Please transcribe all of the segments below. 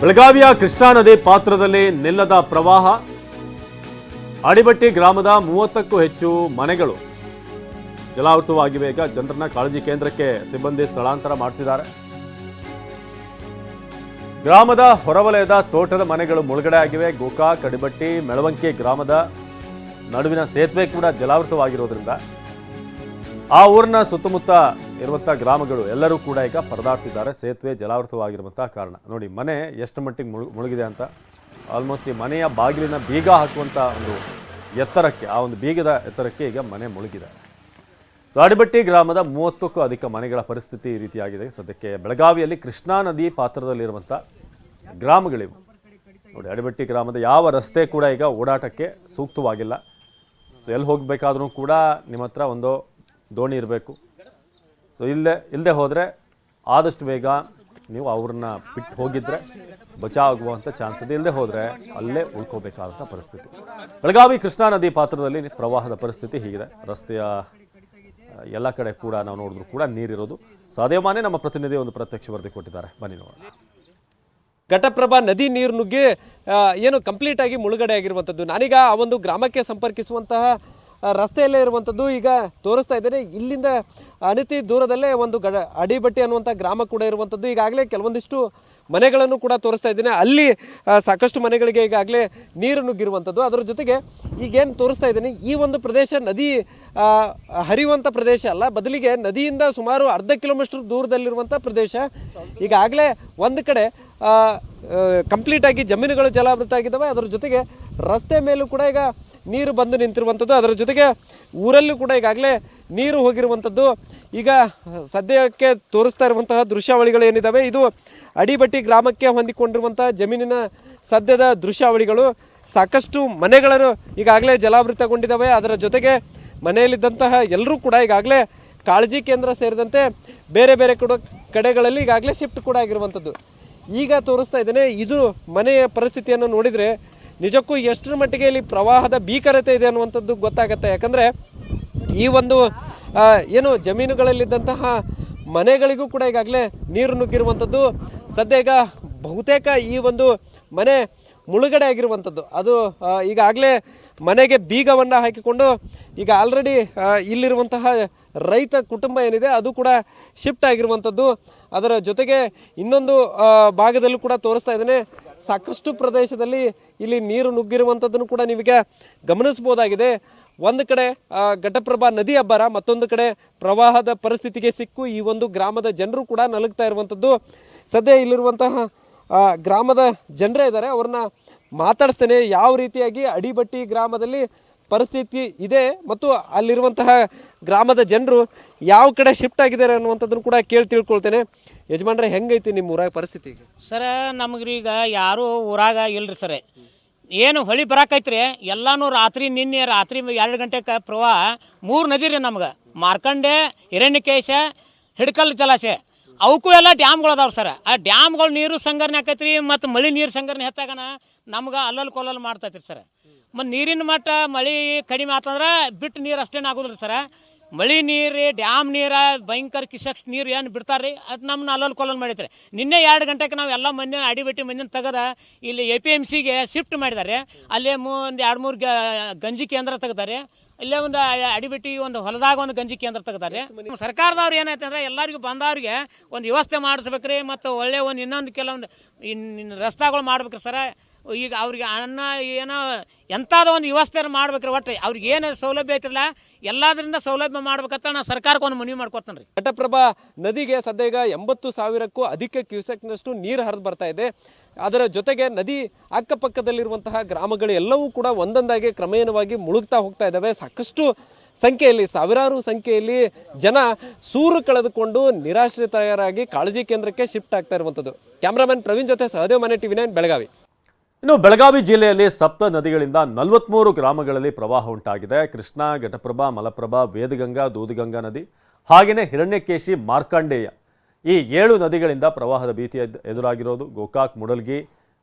ಬೆಳಗಾವಿಯ ಕೃಷ್ಣಾ ನದಿ ಪಾತ್ರದಲ್ಲಿ ನಿಲ್ಲದ ಪ್ರವಾಹ. ಅಡಿಬಟ್ಟಿ ಗ್ರಾಮದ 30ಕ್ಕೂ ಹೆಚ್ಚು ಮನೆಗಳು ಜಲಾವೃತವಾಗಿವೆ. ಈಗ ಜನರನ್ನ ಕಾಳಜಿ ಕೇಂದ್ರಕ್ಕೆ ಸಿಬ್ಬಂದಿ ಸ್ಥಳಾಂತರ ಮಾಡ್ತಿದ್ದಾರೆ. ಗ್ರಾಮದ ಹೊರವಲಯದ ತೋಟದ ಮನೆಗಳು ಮುಳುಗಡೆ ಆಗಿವೆ. ಗೋಕಾಕ್, ಅಡಿಬಟ್ಟಿ, ಮೆಳವಂಕಿ ಗ್ರಾಮದ ನಡುವಿನ ಸೇತುವೆ ಕೂಡ ಜಲಾವೃತವಾಗಿರೋದ್ರಿಂದ ಆ ಊರಿನ ಸುತ್ತಮುತ್ತ ಇರುವಂಥ ಗ್ರಾಮಗಳು ಎಲ್ಲರೂ ಕೂಡ ಈಗ ಪರದಾಡ್ತಿದ್ದಾರೆ. ಸೇತುವೆ ಜಲಾವೃತವಾಗಿರುವಂಥ ಕಾರಣ ನೋಡಿ, ಮನೆ ಎಷ್ಟು ಮಟ್ಟಿಗೆ ಮುಳುಗಿದೆ ಅಂತ. ಆಲ್ಮೋಸ್ಟ್ ಈ ಮನೆಯ ಬಾಗಿಲಿನ ಬೀಗ ಹಾಕುವಂಥ ಒಂದು ಎತ್ತರಕ್ಕೆ, ಆ ಒಂದು ಬೀಗದ ಎತ್ತರಕ್ಕೆ ಈಗ ಮನೆ ಮುಳುಗಿದೆ. ಸೊ ಅಡಿಬಟ್ಟಿ ಗ್ರಾಮದ 30ಕ್ಕೂ ಅಧಿಕ ಮನೆಗಳ ಪರಿಸ್ಥಿತಿ ಈ ರೀತಿಯಾಗಿದೆ. ಸದ್ಯಕ್ಕೆ ಬೆಳಗಾವಿಯಲ್ಲಿ ಕೃಷ್ಣಾ ನದಿ ಪಾತ್ರದಲ್ಲಿರುವಂಥ ಗ್ರಾಮಗಳಿವು ನೋಡಿ. ಅಡಿಬಟ್ಟಿ ಗ್ರಾಮದ ಯಾವ ರಸ್ತೆ ಕೂಡ ಈಗ ಓಡಾಟಕ್ಕೆ ಸೂಕ್ತವಾಗಿಲ್ಲ. ಸೊ ಎಲ್ಲಿ ಹೋಗಬೇಕಾದ್ರೂ ಕೂಡ ನಿಮ್ಮ ಹತ್ರ ಒಂದು ದೋಣಿ ಇರಬೇಕು. ಸೊ ಇಲ್ಲದೆ ಹೋದರೆ ಆದಷ್ಟು ಬೇಗ ನೀವು ಅವ್ರನ್ನ ಬಿಟ್ಟು ಹೋಗಿದ್ರೆ ಬಚಾವ್ ಆಗುವಂಥ ಚಾನ್ಸ್ ಇದೆ. ಇಲ್ಲದೆ ಹೋದರೆ ಅಲ್ಲೇ ಉಳ್ಕೋಬೇಕಾದಂಥ ಪರಿಸ್ಥಿತಿ. ಬೆಳಗಾವಿ ಕೃಷ್ಣಾ ನದಿ ಪಾತ್ರದಲ್ಲಿ ಪ್ರವಾಹದ ಪರಿಸ್ಥಿತಿ ಹೀಗಿದೆ. ರಸ್ತೆಯ ಎಲ್ಲ ಕಡೆ ಕೂಡ ನಾವು ನೋಡಿದ್ರು ಕೂಡ ನೀರಿರೋದು. ಸಾದೇವಾನೆ ನಮ್ಮ ಪ್ರತಿನಿಧಿ ಒಂದು ಪ್ರತ್ಯಕ್ಷ ವರದಿ ಕೊಟ್ಟಿದ್ದಾರೆ, ಬನ್ನಿ ನೋಡೋಣ. ಘಟಪ್ರಭಾ ನದಿ ನೀರು ನುಗ್ಗಿ ಏನು ಕಂಪ್ಲೀಟ್ ಆಗಿ ಮುಳುಗಡೆ ಆಗಿರುವಂಥದ್ದು. ನಾನೀಗ ಆ ಒಂದು ಗ್ರಾಮಕ್ಕೆ ಸಂಪರ್ಕಿಸುವಂತಹ ರಸ್ತೆಯಲ್ಲೇ ಇರುವಂಥದ್ದು ಈಗ ತೋರಿಸ್ತಾ ಇದ್ದೇನೆ. ಇಲ್ಲಿಂದ ಅನತಿ ದೂರದಲ್ಲೇ ಒಂದು ಅಡಿಬಟ್ಟಿ ಅನ್ನುವಂಥ ಗ್ರಾಮ ಕೂಡ ಇರುವಂಥದ್ದು. ಈಗಾಗಲೇ ಕೆಲವೊಂದಿಷ್ಟು ಮನೆಗಳನ್ನು ಕೂಡ ತೋರಿಸ್ತಾ ಇದ್ದೇನೆ. ಅಲ್ಲಿ ಸಾಕಷ್ಟು ಮನೆಗಳಿಗೆ ಈಗಾಗಲೇ ನೀರು ನುಗ್ಗಿರುವಂಥದ್ದು. ಅದರ ಜೊತೆಗೆ ಈಗೇನು ತೋರಿಸ್ತಾ ಇದ್ದೀನಿ, ಈ ಒಂದು ಪ್ರದೇಶ ನದಿ ಹರಿಯುವಂಥ ಪ್ರದೇಶ ಅಲ್ಲ, ಬದಲಿಗೆ ನದಿಯಿಂದ ಸುಮಾರು ಅರ್ಧ ಕಿಲೋಮೀಟರ್ ದೂರದಲ್ಲಿರುವಂಥ ಪ್ರದೇಶ. ಈಗಾಗಲೇ ಒಂದು ಕಡೆ ಕಂಪ್ಲೀಟಾಗಿ ಜಮೀನುಗಳು ಜಲಾವೃತ ಆಗಿದ್ದಾವೆ. ಅದರ ಜೊತೆಗೆ ರಸ್ತೆ ಮೇಲೂ ಕೂಡ ಈಗ ನೀರು ಬಂದು ನಿಂತಿರುವಂಥದ್ದು. ಅದರ ಜೊತೆಗೆ ಊರಲ್ಲೂ ಕೂಡ ಈಗಾಗಲೇ ನೀರು ಹೋಗಿರುವಂಥದ್ದು. ಈಗ ಸದ್ಯಕ್ಕೆ ತೋರಿಸ್ತಾ ಇರುವಂತಹ ದೃಶ್ಯಾವಳಿಗಳು ಏನಿದ್ದಾವೆ, ಇದು ಅಡಿಬಟ್ಟಿ ಗ್ರಾಮಕ್ಕೆ ಹೊಂದಿಕೊಂಡಿರುವಂಥ ಜಮೀನಿನ ಸದ್ಯದ ದೃಶ್ಯಾವಳಿಗಳು. ಸಾಕಷ್ಟು ಮನೆಗಳು ಈಗಾಗಲೇ ಜಲಾವೃತಗೊಂಡಿದ್ದಾವೆ. ಅದರ ಜೊತೆಗೆ ಮನೆಯಲ್ಲಿದ್ದಂತಹ ಎಲ್ಲರೂ ಕೂಡ ಈಗಾಗಲೇ ಕಾಳಜಿ ಕೇಂದ್ರ ಸೇರಿದಂತೆ ಬೇರೆ ಬೇರೆ ಕಡೆಗಳಲ್ಲಿ ಈಗಾಗಲೇ ಶಿಫ್ಟ್ ಕೂಡ ಆಗಿರುವಂಥದ್ದು. ಈಗ ತೋರಿಸ್ತಾ ಇದ್ದೇನೆ, ಇದು ಮನೆಯ ಪರಿಸ್ಥಿತಿಯನ್ನು ನೋಡಿದರೆ ನಿಜಕ್ಕೂ ಎಷ್ಟರ ಮಟ್ಟಿಗೆ ಇಲ್ಲಿ ಪ್ರವಾಹದ ಭೀಕರತೆ ಇದೆ ಅನ್ನುವಂಥದ್ದು ಗೊತ್ತಾಗುತ್ತೆ. ಯಾಕಂದರೆ ಈ ಒಂದು ಏನು ಜಮೀನುಗಳಲ್ಲಿದ್ದಂತಹ ಮನೆಗಳಿಗೂ ಕೂಡ ಈಗಾಗಲೇ ನೀರು ನುಗ್ಗಿರುವಂಥದ್ದು. ಸದ್ಯ ಈಗ ಬಹುತೇಕ ಈ ಒಂದು ಮನೆ ಮುಳುಗಡೆ ಆಗಿರುವಂಥದ್ದು. ಅದು ಈಗಾಗಲೇ ಮನೆಗೆ ಬೀಗವನ್ನು ಹಾಕಿಕೊಂಡು ಈಗ ಆಲ್ರೆಡಿ ಇಲ್ಲಿರುವಂತಹ ರೈತ ಕುಟುಂಬ ಏನಿದೆ ಅದು ಕೂಡ ಶಿಫ್ಟ್ ಆಗಿರುವಂಥದ್ದು. ಅದರ ಜೊತೆಗೆ ಇನ್ನೊಂದು ಭಾಗದಲ್ಲೂ ಕೂಡ ತೋರಿಸ್ತಾ ಇದ್ದೇನೆ, ಸಾಕಷ್ಟು ಪ್ರದೇಶದಲ್ಲಿ ಇಲ್ಲಿ ನೀರು ನುಗ್ಗಿರುವಂಥದ್ದನ್ನು ಕೂಡ ನೀವೀಗ ಗಮನಿಸ್ಬೋದಾಗಿದೆ. ಒಂದು ಕಡೆ ಘಟಪ್ರಭಾ ನದಿ ಅಬ್ಬರ, ಮತ್ತೊಂದು ಕಡೆ ಪ್ರವಾಹದ ಪರಿಸ್ಥಿತಿಗೆ ಸಿಕ್ಕು ಈ ಒಂದು ಗ್ರಾಮದ ಜನರು ಕೂಡ ನಲುಗ್ತಾ ಇರುವಂಥದ್ದು. ಸದ್ಯ ಇಲ್ಲಿರುವಂತಹ ಗ್ರಾಮದ ಜನರೇ ಇದ್ದಾರೆ, ಅವ್ರನ್ನ ಮಾತಾಡಿಸ್ತೇನೆ. ಯಾವ ರೀತಿಯಾಗಿ ಅಡಿಬಟ್ಟಿ ಗ್ರಾಮದಲ್ಲಿ ಪರಿಸ್ಥಿತಿ ಇದೆ ಮತ್ತು ಅಲ್ಲಿರುವಂತಹ ಗ್ರಾಮದ ಜನರು ಯಾವ ಕಡೆ ಶಿಫ್ಟ್ ಆಗಿದ್ದಾರೆ ಅನ್ನುವಂಥದ್ದನ್ನು ಕೂಡ ತಿಳ್ಕೊಳ್ತೇನೆ. ಯಜಮಾನ್ರೆ, ಹೆಂಗೈತಿ ನಿಮ್ಮ ಊರಾಗ ಪರಿಸ್ಥಿತಿ? ಸರ ನಮಗ್ರೀಗ ಯಾರೂ ಊರಾಗ ಇಲ್ರಿ ಸರ್. ಏನು ಹೊಳಿ ಬರಾಕೈತ್ರಿ, ಎಲ್ಲಾನು ನಿನ್ನೆ ರಾತ್ರಿ 2 ಗಂಟೆಗೆ ಪ್ರವಾಹ 3 ನದಿ ರೀ ನಮ್ಗೆ. ಮಾರ್ಕಂಡೆ, ಹಿರಣ್ಯಕೇಶ, ಹಿಡ್ಕಲ್ ಜಲಾಶಯ ಅವಕ್ಕೂ ಎಲ್ಲ ಡ್ಯಾಮ್ಗಳು ಅದಾವೆ ಸರ್. ಆ ಡ್ಯಾಮ್ಗಳು ನೀರು ಸಂಗ್ರಹಣೆ ಆಕೈತ್ರಿ. ಮತ್ತು ಮಳೆ ನೀರು ಸಂಗ್ರಹಣೆ ಹೆಚ್ಚಾಗನ ನಮ್ಗೆ ಅಲ್ಲಲ್ಲಿ ಕೊಲ್ಲಲ್ಲಿ ಮಾಡ್ತೈತ್ರಿ ಸರ್. ಮತ್ತು ನೀರಿನ ಮಟ್ಟ ಮಳೆ ಕಡಿಮೆ ಆತಂದ್ರೆ ಬಿಟ್ಟು ನೀರು ಅಷ್ಟೇನು ಆಗೋದಿಲ್ಲ ಸರ. ಮಳೆ ನೀರು, ಡ್ಯಾಮ್ ನೀರು, ಭಯಂಕರ ಕಿಸಕ್ಸ್ ನೀರು ಏನು ಬಿಡ್ತಾರೆ ರೀ, ಅದು ನಮ್ಮನ್ನ ಅಲ್ಲಲ್ಲಿ ಕೊಲ್ಲಲ್ಲಿ ಮಾಡೈತ್ರಿ. ನಿನ್ನೆ 2 ಗಂಟೆಗೆ ನಾವು ಎಲ್ಲ ಮಂದಿ ಅಡಿಬಟ್ಟಿ ಮಂದಿನ ತೆಗೆದ ಇಲ್ಲಿ APMCಗೆ ಶಿಫ್ಟ್ ಮಾಡಿದ್ದಾರೆ. ಅಲ್ಲೇ ಒಂದು 2-3 ಗಂಜಿ ಕೇಂದ್ರ ತೆಗ್ದಾರೆ. ಇಲ್ಲೇ ಒಂದು ಅಡಿಬಟ್ಟಿ ಒಂದು ಹೊಲದಾಗ ಒಂದು ಗಂಜಿ ಕೇಂದ್ರ ತೆಗ್ದಾರೆ. ಸರ್ಕಾರದವ್ರು ಏನೈತೆ ಅಂದರೆ ಎಲ್ಲರಿಗೂ ಬಂದವ್ರಿಗೆ ಒಂದು ವ್ಯವಸ್ಥೆ ಮಾಡಿಸ್ಬೇಕ್ರಿ. ಮತ್ತು ಒಳ್ಳೆ ಒಂದು ಇನ್ನೊಂದು ಕೆಲವೊಂದು ರಸ್ತೆಗಳು ಮಾಡ್ಬೇಕ್ರಿ ಸರ. ಈಗ ಅವ್ರಿಗೆ ಅನ್ನ ಏನೋ ಎಂಥದ ಒಂದು ವ್ಯವಸ್ಥೆ ಮಾಡ್ಬೇಕ್ರಿ. ಒಟ್ಟು ಅವ್ರಿಗೆ ಏನು ಸೌಲಭ್ಯ ಐತಿರಲ್ಲ ಎಲ್ಲದರಿಂದ ಸೌಲಭ್ಯ ಮಾಡ್ಬೇಕಂತ ನಾನು ಸರ್ಕಾರಕ್ಕೆ ಒಂದು ಮನವಿ ಮಾಡ್ಕೊತಾನೆ ರೀ. ಘಟಪ್ರಭಾ ನದಿಗೆ ಸದ್ಯ ಈಗ 80,000ಕ್ಕೂ ಅಧಿಕ ಕ್ಯೂಸೆಕ್ನಷ್ಟು ನೀರು ಹರಿದು ಬರ್ತಾ ಇದೆ. ಅದರ ಜೊತೆಗೆ ನದಿ ಅಕ್ಕಪಕ್ಕದಲ್ಲಿರುವಂತಹ ಗ್ರಾಮಗಳು ಎಲ್ಲವೂ ಕೂಡ ಒಂದೊಂದಾಗಿ ಕ್ರಮೇಣವಾಗಿ ಮುಳುಗ್ತಾ ಹೋಗ್ತಾ ಇದ್ದಾವೆ. ಸಾಕಷ್ಟು ಸಂಖ್ಯೆಯಲ್ಲಿ, ಸಾವಿರಾರು ಸಂಖ್ಯೆಯಲ್ಲಿ ಜನ ಸೂರು ಕಳೆದುಕೊಂಡು ನಿರಾಶ್ರಿತರಾಗಿ ಕಾಳಜಿ ಕೇಂದ್ರಕ್ಕೆ ಶಿಫ್ಟ್ ಆಗ್ತಾ ಇರುವಂಥದ್ದು. ಕ್ಯಾಮ್ರಾಮನ್ ಪ್ರವೀಣ್ ಜೊತೆ ಸಹದೇವ್, TV9 ಬೆಳಗಾವಿ. ಇನ್ನು ಬೆಳಗಾವಿ ಜಿಲ್ಲೆಯಲ್ಲಿ ಸಪ್ತ ನದಿಗಳಿಂದ 43 ಗ್ರಾಮಗಳಲ್ಲಿ ಪ್ರವಾಹ ಉಂಟಾಗಿದೆ. ಕೃಷ್ಣಾ, ಘಟಪ್ರಭಾ, ಮಲಪ್ರಭಾ, ವೇದಗಂಗಾ, ದೂದಗಂಗಾ ನದಿ, ಹಾಗೆಯೇ ಹಿರಣ್ಯಕೇಶಿ, ಮಾರ್ಕಂಡೇಯ ಈ 7 ನದಿಗಳಿಂದ ಪ್ರವಾಹದ ಭೀತಿ ಎದುರಾಗಿರೋದು. ಗೋಕಾಕ್, ಮುಡಲ್ಗಿ,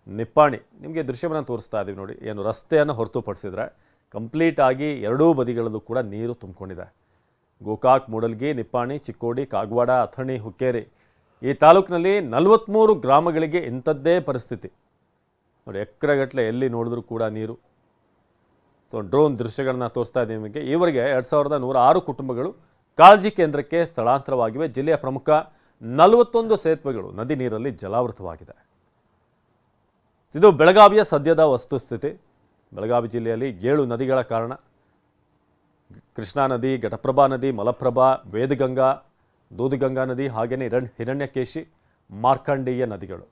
ನಿಪ್ಪಾಣಿ ನಿಮಗೆ ದೃಶ್ಯವನ್ನು ತೋರಿಸ್ತಾ ಇದ್ದೀವಿ ನೋಡಿ. ಏನು ರಸ್ತೆಯನ್ನು ಹೊರತುಪಡಿಸಿದ್ರೆ ಕಂಪ್ಲೀಟ್ ಆಗಿ ಎರಡೂ ಬದಿಗಳಲ್ಲೂ ಕೂಡ ನೀರು ತುಂಬಿಕೊಂಡಿದೆ. ಗೋಕಾಕ್, ಮೂಡಲ್ಗಿ, ನಿಪ್ಪಾಣಿ, ಚಿಕ್ಕೋಡಿ, ಕಾಗವಾಡ, ಅಥಣಿ, ಹುಕ್ಕೇರಿ ಈ ತಾಲೂಕಿನಲ್ಲಿ 43 ಗ್ರಾಮಗಳಿಗೆ ಇಂಥದ್ದೇ ಪರಿಸ್ಥಿತಿ ನೋಡಿ. ಎಕರೆಗಟ್ಟಲೆ ಎಲ್ಲಿ ನೋಡಿದ್ರೂ ಕೂಡ ನೀರು. ಸೊ ಡ್ರೋನ್ ದೃಶ್ಯಗಳನ್ನ ತೋರಿಸ್ತಾ ಇದ್ದೀವಿ ನಿಮಗೆ. ಈವರೆಗೆ 2106 ಕುಟುಂಬಗಳು ಕಾಳಜಿ ಕೇಂದ್ರಕ್ಕೆ ಸ್ಥಳಾಂತರವಾಗಿವೆ. ಜಿಲ್ಲೆಯ ಪ್ರಮುಖ 41 ಸೇತುವೆಗಳು ನದಿ ನೀರಲ್ಲಿ ಜಲಾವೃತವಾಗಿದೆ. ಇದು ಬೆಳಗಾವಿಯ ಸದ್ಯದ ವಸ್ತುಸ್ಥಿತಿ. ಬೆಳಗಾವಿ ಜಿಲ್ಲೆಯಲ್ಲಿ 7 ನದಿಗಳ ಕಾರಣ ಕೃಷ್ಣಾ ನದಿ, ಘಟಪ್ರಭಾ ನದಿ, ಮಲಪ್ರಭಾ, ವೇದಗಂಗಾ, ದೂದಗಂಗಾ ನದಿ, ಹಾಗೆಯೇ ಹಿರಣ್ಯಕೇಶಿ, ಮಾರ್ಕಂಡೇಯ ನದಿಗಳು.